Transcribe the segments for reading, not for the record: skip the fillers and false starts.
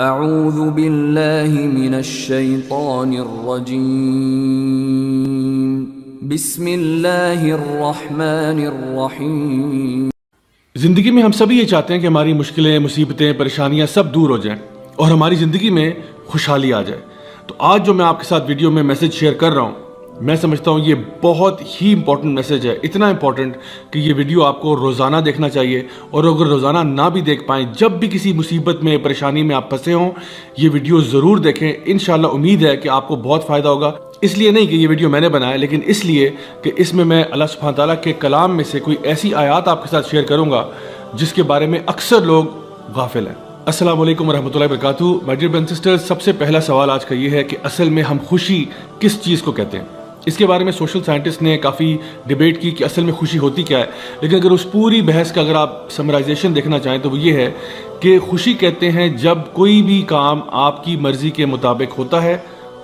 اعوذ باللہ من الشیطان الرجیم بسم اللہ الرحمن الرحیم۔ زندگی میں ہم سبھی یہ چاہتے ہیں کہ ہماری مشکلیں، مصیبتیں، پریشانیاں سب دور ہو جائیں اور ہماری زندگی میں خوشحالی آ جائے۔ تو آج جو میں آپ کے ساتھ ویڈیو میں میسج شیئر کر رہا ہوں، میں سمجھتا ہوں یہ بہت ہی امپورٹنٹ میسج ہے، اتنا امپورٹنٹ کہ یہ ویڈیو آپ کو روزانہ دیکھنا چاہیے، اور اگر روزانہ نہ بھی دیکھ پائیں، جب بھی کسی مصیبت میں، پریشانی میں آپ پھنسے ہوں، یہ ویڈیو ضرور دیکھیں۔ انشاءاللہ امید ہے کہ آپ کو بہت فائدہ ہوگا۔ اس لیے نہیں کہ یہ ویڈیو میں نے بنایا، لیکن اس لیے کہ اس میں اللہ سبحانہ تعالیٰ کے کلام میں سے کوئی ایسی آیات آپ کے ساتھ شیئر کروں گا جس کے بارے میں اکثر لوگ غافل ہیں۔ السلام علیکم ورحمۃ اللہ وبرکاتہ۔ My dear brothers and sisters, سب سے پہلا سوال آج کا یہ ہے کہ اصل میں ہم خوشی کس چیز کو کہتے ہیں؟ اس کے بارے میں سوشل سائنٹسٹ نے کافی ڈیبیٹ کی کہ اصل میں خوشی ہوتی کیا ہے، لیکن اگر اس پوری بحث کا اگر آپ سمرائزیشن دیکھنا چاہیں تو وہ یہ ہے کہ خوشی کہتے ہیں جب کوئی بھی کام آپ کی مرضی کے مطابق ہوتا ہے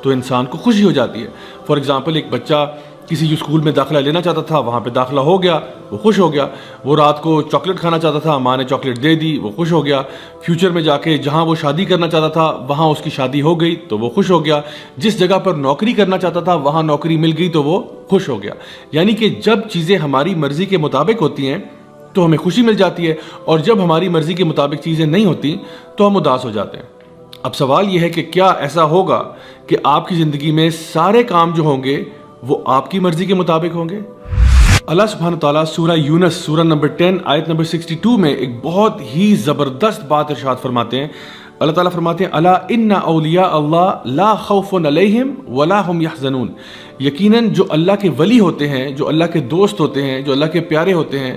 تو انسان کو خوشی ہو جاتی ہے۔ فار ایگزامپل، ایک بچہ کسی اسکول میں داخلہ لینا چاہتا تھا، وہاں پہ داخلہ ہو گیا، وہ خوش ہو گیا۔ وہ رات کو چاکلیٹ کھانا چاہتا تھا، ماں نے چاکلیٹ دے دی، وہ خوش ہو گیا۔ فیوچر میں جا کے جہاں وہ شادی کرنا چاہتا تھا وہاں اس کی شادی ہو گئی تو وہ خوش ہو گیا۔ جس جگہ پر نوکری کرنا چاہتا تھا وہاں نوکری مل گئی تو وہ خوش ہو گیا۔ یعنی کہ جب چیزیں ہماری مرضی کے مطابق ہوتی ہیں تو ہمیں خوشی مل جاتی ہے، اور جب ہماری مرضی کے مطابق چیزیں نہیں ہوتی تو ہم اداس ہو جاتے ہیں۔ اب سوال یہ ہے کہ کیا ایسا ہوگا کہ آپ کی زندگی میں سارے کام جو ہوں گے وہ آپ کی مرضی کے مطابق ہوں گے؟ اللہ سبحانہ تعالیٰ سورہ یونس سورہ نمبر 10 آیت نمبر 62 میں ایک بہت ہی زبردست بات ارشاد فرماتے ہیں۔ اللہ تعالیٰ فرماتے ہیں الا ان اولیاء اللہ لا خوف علیہم ولا هم يحزنون۔ یقیناً جو اللہ کے ولی ہوتے ہیں، جو اللہ کے دوست ہوتے ہیں، جو اللہ کے پیارے ہوتے ہیں،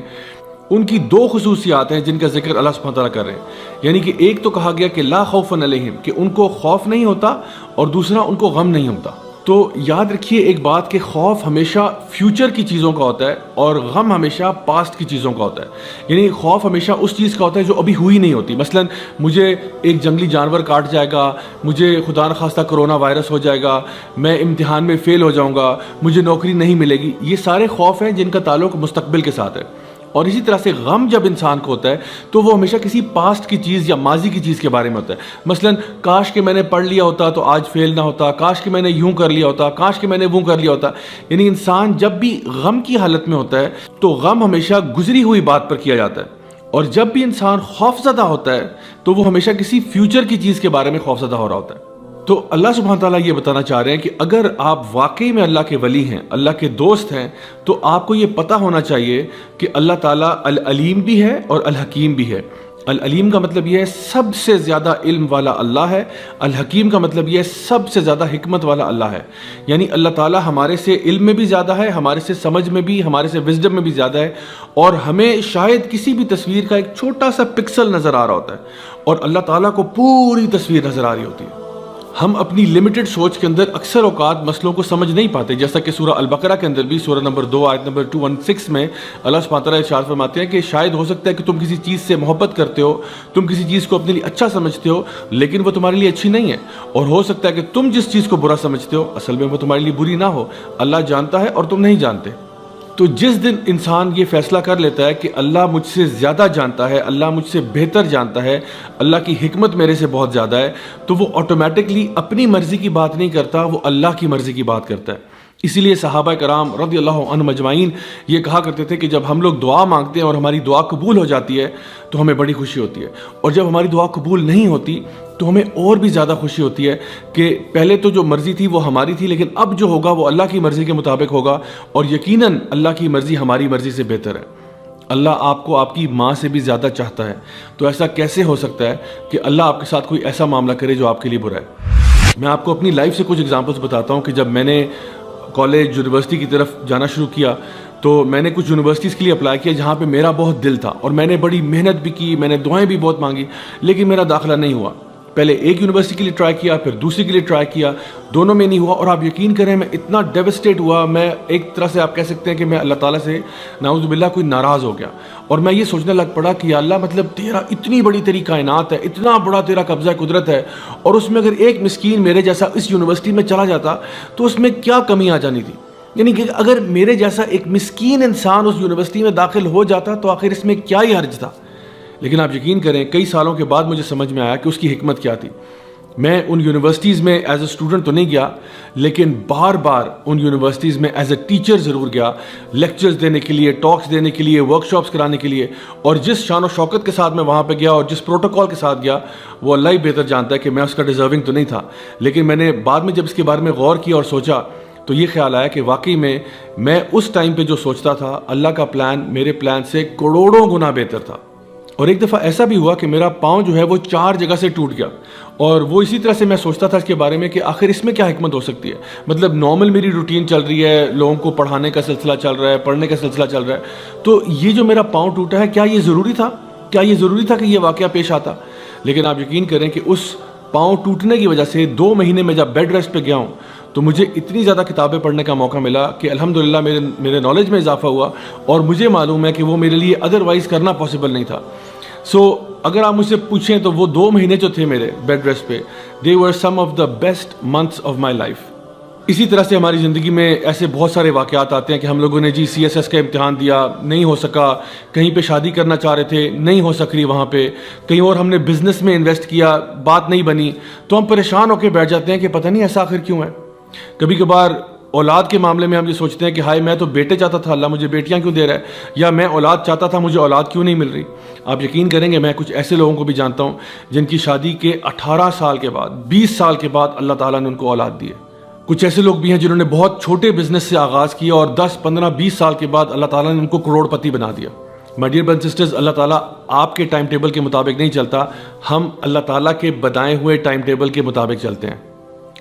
ان کی دو خصوصیات ہیں جن کا ذکر اللہ سبحانہ تعالیٰ کر رہے ہیں۔ یعنی کہ ایک تو کہا گیا کہ لا خوف علیہم، کہ ان کو خوف نہیں ہوتا، اور دوسرا ان کو غم نہیں ہوتا۔ تو یاد رکھیے ایک بات کہ خوف ہمیشہ فیوچر کی چیزوں کا ہوتا ہے اور غم ہمیشہ پاسٹ کی چیزوں کا ہوتا ہے۔ یعنی خوف ہمیشہ اس چیز کا ہوتا ہے جو ابھی ہوئی نہیں ہوتی۔ مثلا مجھے ایک جنگلی جانور کاٹ جائے گا، مجھے خدا نخواستہ کرونا وائرس ہو جائے گا، میں امتحان میں فیل ہو جاؤں گا، مجھے نوکری نہیں ملے گی۔ یہ سارے خوف ہیں جن کا تعلق مستقبل کے ساتھ ہے۔ اور اسی طرح سے غم جب انسان کو ہوتا ہے تو وہ ہمیشہ کسی پاسٹ کی چیز یا ماضی کی چیز کے بارے میں ہوتا ہے۔ مثلا کاش کہ میں نے پڑھ لیا ہوتا تو آج فیل نہ ہوتا، کاش کہ میں نے یوں کر لیا ہوتا، کاش کہ میں نے وہ کر لیا ہوتا۔ یعنی انسان جب بھی غم کی حالت میں ہوتا ہے تو غم ہمیشہ گزری ہوئی بات پر کیا جاتا ہے، اور جب بھی انسان خوف زدہ ہوتا ہے تو وہ ہمیشہ کسی فیوچر کی چیز کے بارے میں خوف زدہ ہو رہا ہوتا ہے۔ تو اللہ سبحانہ تعالیٰ یہ بتانا چاہ رہے ہیں کہ اگر آپ واقعی میں اللہ کے ولی ہیں، اللہ کے دوست ہیں، تو آپ کو یہ پتہ ہونا چاہیے کہ اللہ تعالیٰ العلیم بھی ہے اور الحکیم بھی ہے۔ العلیم کا مطلب یہ ہے سب سے زیادہ علم والا اللہ ہے، الحکیم کا مطلب یہ ہے سب سے زیادہ حکمت والا اللہ ہے۔ یعنی اللہ تعالیٰ ہمارے سے علم میں بھی زیادہ ہے، ہمارے سے سمجھ میں بھی، ہمارے سے وزڈم میں بھی زیادہ ہے، اور ہمیں شاید کسی بھی تصویر کا ایک چھوٹا سا پکسل نظر آ رہا ہوتا ہے، اور اللہ تعالیٰ کو پوری تصویر نظر آ رہی ہوتی ہے۔ ہم اپنی لمیٹڈ سوچ کے اندر اکثر اوقات مسئلوں کو سمجھ نہیں پاتے، جیسا کہ سورہ البقرہ کے اندر بھی سورہ نمبر 2 آیت نمبر 216 میں اللہ سبحانہ تعالیٰ ارشاد فرماتے ہیں کہ شاید ہو سکتا ہے کہ تم کسی چیز سے محبت کرتے ہو، تم کسی چیز کو اپنے لیے اچھا سمجھتے ہو، لیکن وہ تمہارے لیے اچھی نہیں ہے، اور ہو سکتا ہے کہ تم جس چیز کو برا سمجھتے ہو اصل میں وہ تمہارے لیے بری نہ ہو۔ اللہ جانتا ہے اور تم نہیں جانتے۔ تو جس دن انسان یہ فیصلہ کر لیتا ہے کہ اللہ مجھ سے زیادہ جانتا ہے، اللہ مجھ سے بہتر جانتا ہے، اللہ کی حکمت میرے سے بہت زیادہ ہے، تو وہ آٹومیٹکلی اپنی مرضی کی بات نہیں کرتا، وہ اللہ کی مرضی کی بات کرتا ہے۔ اسی لیے صحابہ کرام رضی اللہ عنہم اجمعین یہ کہا کرتے تھے کہ جب ہم لوگ دعا مانگتے ہیں اور ہماری دعا قبول ہو جاتی ہے تو ہمیں بڑی خوشی ہوتی ہے، اور جب ہماری دعا قبول نہیں ہوتی تو ہمیں اور بھی زیادہ خوشی ہوتی ہے کہ پہلے تو جو مرضی تھی وہ ہماری تھی، لیکن اب جو ہوگا وہ اللہ کی مرضی کے مطابق ہوگا، اور یقیناً اللہ کی مرضی ہماری مرضی سے بہتر ہے۔ اللہ آپ کو آپ کی ماں سے بھی زیادہ چاہتا ہے، تو ایسا کیسے ہو سکتا ہے کہ اللہ آپ کے ساتھ کوئی ایسا معاملہ کرے جو آپ کے لیے برا ہے؟ میں آپ کو اپنی لائف سے کچھ ایگزامپلس بتاتا ہوں کہ جب میں نے کالج یونیورسٹی کی طرف جانا شروع کیا تو میں نے کچھ یونیورسٹیز کے لیے اپلائی کیا جہاں پہ میرا بہت دل تھا، اور میں نے بڑی محنت بھی کی، میں نے دعائیں بھی بہت مانگی، لیکن میرا داخلہ نہیں ہوا۔ پہلے ایک یونیورسٹی کے لیے ٹرائی کیا، پھر دوسری کے لیے ٹرائی کیا، دونوں میں نہیں ہوا، اور آپ یقین کریں میں اتنا ڈیوسٹیٹ ہوا، میں ایک طرح سے آپ کہہ سکتے ہیں کہ میں اللہ تعالیٰ سے نعوذ باللہ کوئی ناراض ہو گیا، اور میں یہ سوچنے لگ پڑا کہ یا اللہ مطلب تیرا اتنی بڑی تیری کائنات ہے، اتنا بڑا تیرا قبضہ قدرت ہے، اور اس میں اگر ایک مسکین میرے جیسا اس یونیورسٹی میں چلا جاتا تو اس میں کیا کمی آ جانی تھی؟ یعنی کہ اگر میرے جیسا ایک مسکین انسان اس یونیورسٹی میں داخل ہو جاتا تو آخر اس میں کیا ہی حرج تھا؟ لیکن آپ یقین کریں کئی سالوں کے بعد مجھے سمجھ میں آیا کہ اس کی حکمت کیا تھی. میں ان یونیورسٹیز میں ایز اے اسٹوڈنٹ تو نہیں گیا, لیکن بار بار ان یونیورسٹیز میں ایز اے ٹیچر ضرور گیا, لیکچرز دینے کے لیے, ٹاکس دینے کے لیے, ورک شاپس کرانے کے لیے. اور جس شان و شوکت کے ساتھ میں وہاں پہ گیا اور جس پروٹوکول کے ساتھ گیا, وہ اللہ ہی بہتر جانتا ہے کہ میں اس کا ڈیزرونگ تو نہیں تھا. لیکن میں نے بعد میں جب اس کے بارے میں غور کیا اور سوچا تو یہ خیال آیا کہ واقعی میں اس ٹائم پہ جو سوچتا تھا, اللہ کا پلان میرے پلان سے کروڑوں گنا بہتر تھا. اور ایک دفعہ ایسا بھی ہوا کہ میرا پاؤں جو ہے وہ 4 جگہ سے ٹوٹ گیا, اور وہ اسی طرح سے میں سوچتا تھا اس کے بارے میں کہ آخر اس میں کیا حکمت ہو سکتی ہے. مطلب نارمل میری روٹین چل رہی ہے, لوگوں کو پڑھانے کا سلسلہ چل رہا ہے, پڑھنے کا سلسلہ چل رہا ہے, تو یہ جو میرا پاؤں ٹوٹا ہے, کیا یہ ضروری تھا؟ کیا یہ ضروری تھا کہ یہ واقعہ پیش آتا؟ لیکن آپ یقین کریں کہ اس پاؤں ٹوٹنے کی وجہ سے 2 مہینے میں جب بیڈ ریسٹ پہ گیا ہوں تو مجھے اتنی زیادہ کتابیں پڑھنے کا موقع ملا کہ الحمدللہ میرے نالج میں اضافہ ہوا, اور مجھے معلوم ہے کہ وہ میرے لیے ادروائز کرنا پاسبل نہیں تھا. سو اگر آپ مجھ سے پوچھیں تو وہ 2 مہینے جو تھے میرے بیڈ ریسٹ پہ, they were some of the best months of my life. اسی طرح سے ہماری زندگی میں ایسے بہت سارے واقعات آتے ہیں کہ ہم لوگوں نے جی CSS کا امتحان دیا, نہیں ہو سکا, کہیں پہ شادی کرنا چاہ رہے تھے, نہیں ہو سک رہی وہاں پہ, کہیں اور ہم نے بزنس میں انویسٹ کیا, بات نہیں بنی, تو ہم پریشان ہو کے بیٹھ جاتے ہیں کہ پتہ نہیں ایسا آخر کیوں ہے. کبھی کبھار اولاد کے معاملے میں ہم یہ سوچتے ہیں کہ ہائے میں تو بیٹے چاہتا تھا, اللہ مجھے بیٹیاں کیوں دے رہا ہے, یا میں اولاد چاہتا تھا مجھے اولاد کیوں نہیں مل رہی. آپ یقین کریں گے میں کچھ ایسے لوگوں کو بھی جانتا ہوں جن کی شادی کے 18 سال کے بعد, 20 سال کے بعد اللہ تعالیٰ نے ان کو اولاد دی ہے. کچھ ایسے لوگ بھی ہیں جنہوں نے بہت چھوٹے بزنس سے آغاز کیا اور 10, 15, 20 سال کے بعد اللہ تعالیٰ نے ان کو کروڑ پتی بنا دیا. مائی ڈیئر برادرز سسٹرز, اللہ تعالیٰ آپ کے ٹائم ٹیبل کے مطابق نہیں چلتا, ہم اللہ تعالیٰ کے بتائے ہوئے ٹائم ٹیبل کے مطابق چلتے ہیں.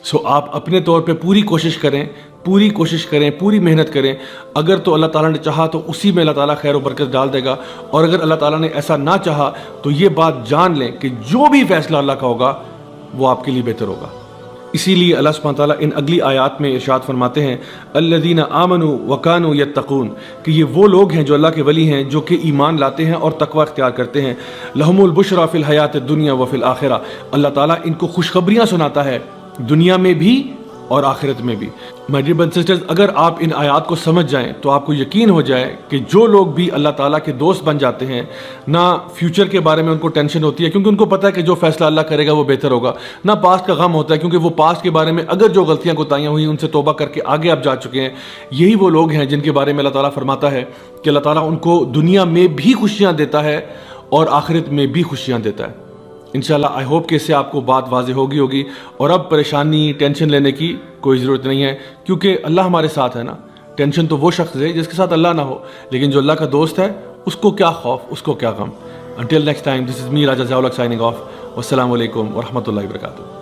سو آپ اپنے طور پہ پوری کوشش کریں, پوری محنت کریں. اگر تو اللہ تعالیٰ نے چاہا تو اسی میں اللہ تعالیٰ خیر و برکت ڈال دے گا, اور اگر اللہ تعالیٰ نے ایسا نہ چاہا تو یہ بات جان لیں کہ جو بھی فیصلہ اللہ کا ہوگا وہ آپ کے لیے بہتر ہوگا. اسی لیے اللہ سبحانہ تعالیٰ ان اگلی آیات میں ارشاد فرماتے ہیں الذین آمنوا وکانوا یتقون, کہ یہ وہ لوگ ہیں جو اللہ کے ولی ہیں جو کہ ایمان لاتے ہیں اور تقوی اختیار کرتے ہیں. لہم البشریٰ فی الحیات الدنیا وفی الآخرہ, اللہ تعالیٰ ان کو خوشخبریاں سناتا ہے دنیا میں بھی اور آخرت میں بھی. مائی ڈیئر برادرز سسٹرز, اگر آپ ان آیات کو سمجھ جائیں تو آپ کو یقین ہو جائے کہ جو لوگ بھی اللہ تعالیٰ کے دوست بن جاتے ہیں, نہ فیوچر کے بارے میں ان کو ٹینشن ہوتی ہے کیونکہ ان کو پتہ ہے کہ جو فیصلہ اللہ کرے گا وہ بہتر ہوگا, نہ پاسٹ کا غم ہوتا ہے کیونکہ وہ پاسٹ کے بارے میں اگر جو غلطیاں کوتاہیاں ہوئی ان سے توبہ کر کے آگے آپ جا چکے ہیں. یہی وہ لوگ ہیں جن کے بارے میں اللہ تعالیٰ فرماتا ہے کہ اللہ تعالیٰ ان کو دنیا میں بھی خوشیاں دیتا ہے اور آخرت میں بھی خوشیاں دیتا ہے. انشاءاللہ آئی ہوپ کہ اس سے آپ کو بات واضح ہوگی, اور اب پریشانی ٹینشن لینے کی کوئی ضرورت نہیں ہے کیونکہ اللہ ہمارے ساتھ ہے نا. ٹینشن تو وہ شخص ہے جس کے ساتھ اللہ نہ ہو, لیکن جو اللہ کا دوست ہے اس کو کیا خوف, اس کو کیا غم. Until next time, this is me Raja Zaulak signing off. Wassalamu alaikum wa rahmatullahi wa barakatuh.